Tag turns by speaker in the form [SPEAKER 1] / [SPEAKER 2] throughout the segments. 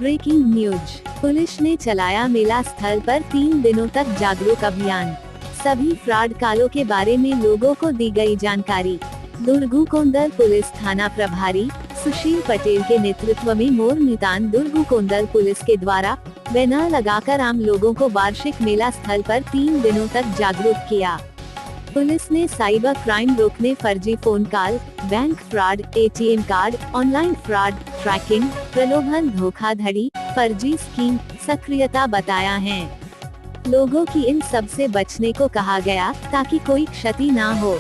[SPEAKER 1] Breaking news. Police ने चलाया मेला स्थल पर 3 दिनों तक जागरूक अभियान। सभी फ्रॉड कालों के बारे में लोगों को दी गई जानकारी। दुर्गुकोंदल पुलिस थाना प्रभारी सुशील पटेल के नेतृत्व में मोर नितान दुर्गुकोंदल पुलिस के द्वारा बैनर लगाकर आम लोगों को वार्षिक मेला स्थल पर 3 दिनों तक जागरूक किया। पुलिस ने साइबर क्राइम रोकने, फर्जी phone call, bank fraud, ATM card, online fraud, tracking, प्रलोभन, धोखाधड़ी, फर्जी स्कीम, सक्रियता बताया है। लोगों की इन सब से बचने को कहा गया ताकि कोई क्षति ना हो।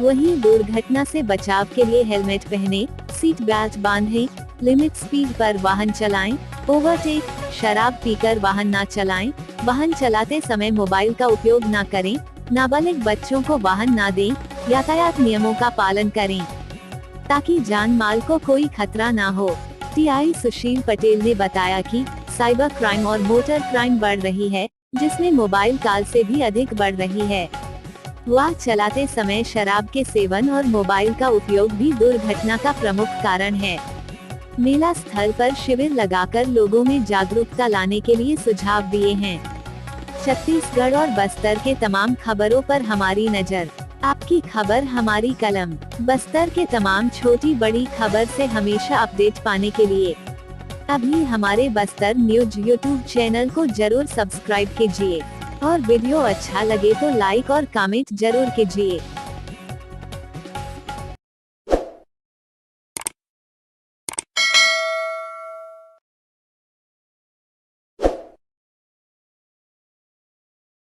[SPEAKER 1] वहीं दुर्घटना से बचाव के लिए हेलमेट पहने, सीट बेल्ट बांधें, लिमिट स्पीड पर वाहन चलाएं, ओवरटेक, शराब पीकर वाहन ना चलाएं, वाहन चलाते समय मोबाइल का उपयोग ना करें, नाबालिग बच्चों को वाहन ना दें, यातायात नियमों का पालन करें ताकि जान माल को कोई खतरा ना हो। टीआई सुशील पटेल ने बताया कि साइबर क्राइम और मोटर क्राइम बढ़ रही है, जिसमें मोबाइल कॉल से भी अधिक बढ़ रही है। वाहन चलाते समय शराब के सेवन और मोबाइल का उपयोग भी दुर्घटना का प्रमुख कारण है। मेला स्थल पर शिविर लगाकर लोगों में जागरूकता लाने के लिए सुझाव दिए हैं। छत्तीसगढ़ और बस्तर के तमाम खबरों पर हमारी नजर, आपकी खबर हमारी कलम। बस्तर के तमाम छोटी बड़ी खबर से हमेशा अपडेट पाने के लिए अभी हमारे बस्तर न्यूज यूट्यूब चैनल को जरूर सब्सक्राइब कीजिए और वीडियो अच्छा लगे तो लाइक और कमेंट जरूर कीजिए।